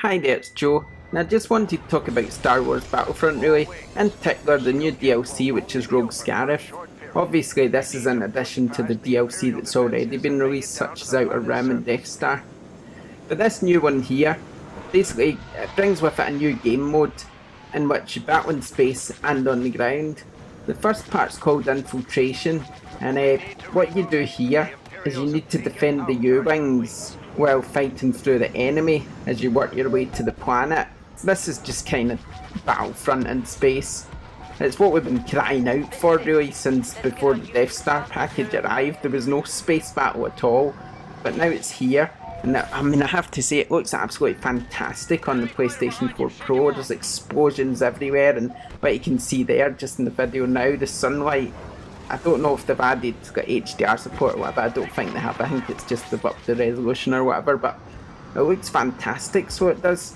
Hi there, it's Joe, and I just wanted to talk about Star Wars Battlefront really, in particular the new DLC which is Rogue Scarif. Obviously this is in addition to the DLC that's already been released such as Outer Rim and Death Star. But this new one here, basically it brings with it a new game mode in which you battle in space and on the ground. The first part's called Infiltration, and what you do here is you need to defend the U-Wings while fighting through the enemy as you work your way to the planet. This is just kind of Battlefront in space. It's what we've been crying out for really since before the Death Star package arrived. There was no space battle at all, but now it's here. And I mean, I have to say, it looks absolutely fantastic on the PlayStation 4 Pro. There's explosions everywhere, and what you can see there just in the video now, the sunlight. I don't know if they've added HDR support or whatever. I don't think they have. I think it's just they've upped the resolution or whatever, but it looks fantastic, so it does.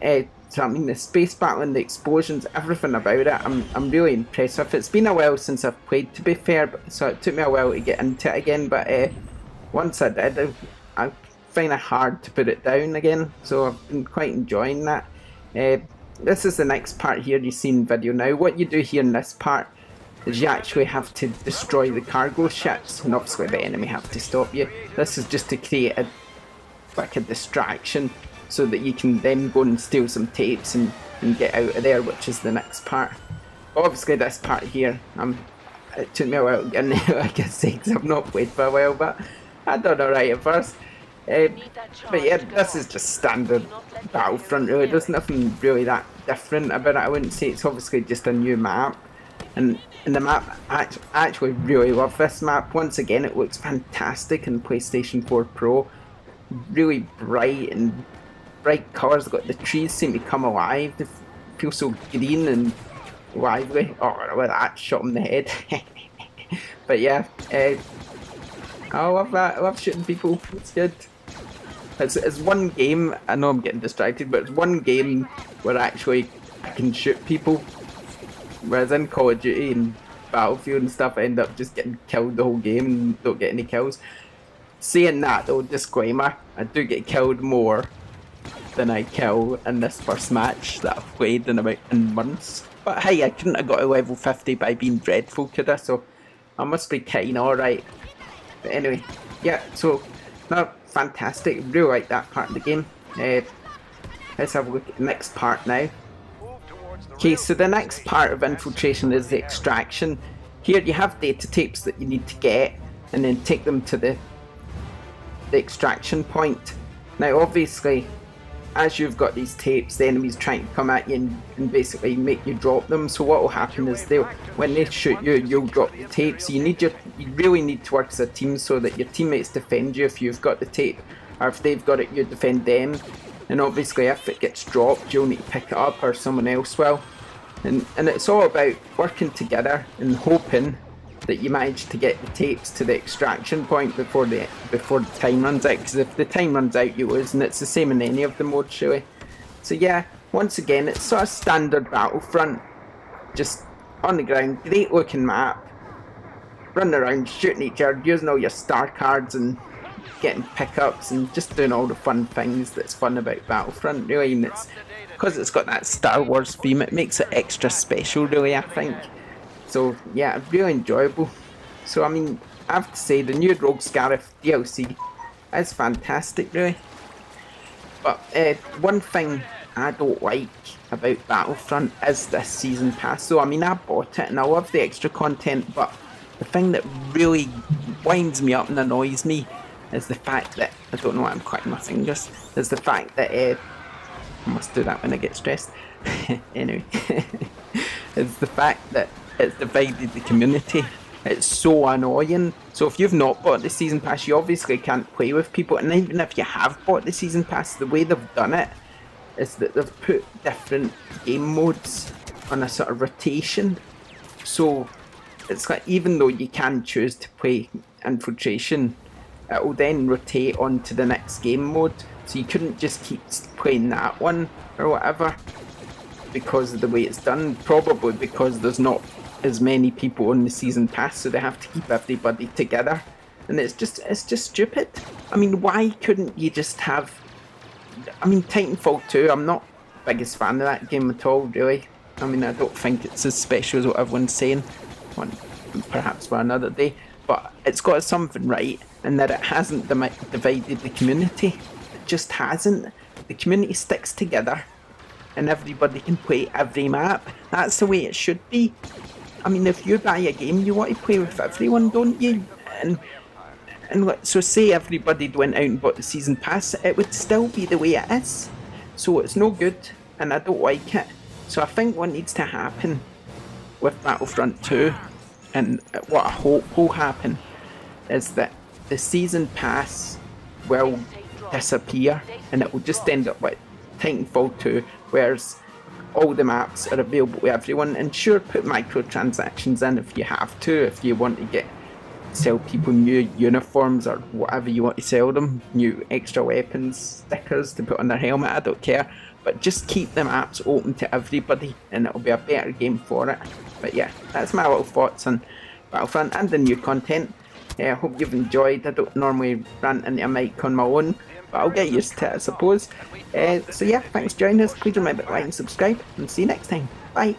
So I mean, the space battle and the explosions, everything about it, I'm really impressed with. It's been a while since I've played, to be fair, so it took me a while to get into it again, but once I did, I find it hard to put it down again, so I've been quite enjoying that. This is the next part here you see in the video now. What you do here in this part is you actually have to destroy the cargo ships, and obviously the enemy have to stop you. This is just to create a distraction so that you can then go and steal some tapes and get out of there, which is the next part. But obviously this part here, it took me a while to get in there, like I say, because I've not played for a while, but I done alright at first. But yeah, this is just standard Battlefront really. There's nothing really that different about it. I wouldn't say it's obviously just a new map. And the map, I actually really love this map. Once again, it looks fantastic in PlayStation 4 Pro. Really bright and bright colours. The trees seem to come alive. They feel so green and lively. Oh, well, that shot in the head. But yeah, I love that. I love shooting people. It's good. It's one game. I know I'm getting distracted, but it's one game where actually I can shoot people. Whereas in Call of Duty and Battlefield and stuff, I end up just getting killed the whole game and don't get any kills. Saying that though, disclaimer, I do get killed more than I kill in this first match that I've played in months. But hey, I couldn't have got to level 50 by being dreadful, could I? So I must be kinda alright. But anyway, yeah, so no, fantastic. Really like that part of the game. Let's have a look at the next part now. Okay, so the next part of Infiltration is the extraction. Here you have data tapes that you need to get and then take them to the extraction point. Now obviously, as you've got these tapes, the enemy's trying to come at you and basically make you drop them. So what will happen is when they shoot you, you'll drop the tape. So you really need to work as a team so that your teammates defend you if you've got the tape, or if they've got it, you defend them. And obviously if it gets dropped, you'll need to pick it up, or someone else will. And it's all about working together and hoping that you manage to get the tapes to the extraction point before the time runs out, because if the time runs out you lose, and it's the same in any of the modes really. So yeah, once again, it's sort of standard Battlefront, just on the ground, great looking map, running around shooting each other, using all your star cards and getting pickups and just doing all the fun things that's fun about Battlefront really. And it's because it's got that Star Wars theme, it makes it extra special really, I think. So yeah, really enjoyable. So I mean, I have to say the new Rogue Scarif DLC is fantastic really. But one thing I don't like about Battlefront is this season pass. So I mean, I bought it and I love the extra content, but the thing that really winds me up and annoys me is the fact that, I don't know why I'm clicking my fingers, is the fact that, I must do that when I get stressed, anyway, it's the fact that it's divided the community. It's so annoying. So if you've not bought the season pass, you obviously can't play with people, and even if you have bought the season pass, the way they've done it is that they've put different game modes on a sort of rotation. So it's like, even though you can choose to play Infiltration, it will then rotate on to the next game mode, so you couldn't just keep playing that one or whatever because of the way it's done. Probably because there's not as many people on the season pass, so they have to keep everybody together, and it's just stupid. I mean, why couldn't you just have I mean, Titanfall 2, I'm not the biggest fan of that game at all, really. I mean, I don't think it's as special as what everyone's saying, one, perhaps for another day, but it's got something right in that it hasn't divided the community. It just hasn't. The community sticks together and everybody can play every map. That's the way it should be. I mean, if you buy a game, you want to play with everyone, don't you? And so say everybody went out and bought the season pass, it would still be the way it is. So it's no good, and I don't like it. So I think what needs to happen with Battlefront 2, and what I hope will happen, is that the season pass will disappear, and it will just end up with Titanfall 2, whereas all the maps are available to everyone. And sure, put microtransactions in if you have to, if you want to sell people new uniforms or whatever you want to sell them, new extra weapons, stickers to put on their helmet, I don't care. But just keep the maps open to everybody and it'll be a better game for it. But yeah, that's my little thoughts on Battlefront and the new content. I hope you've enjoyed. I don't normally rant into a mic on my own, but I'll get used to it, I suppose. So yeah, thanks for joining us. Please remember to like and subscribe, and see you next time. Bye.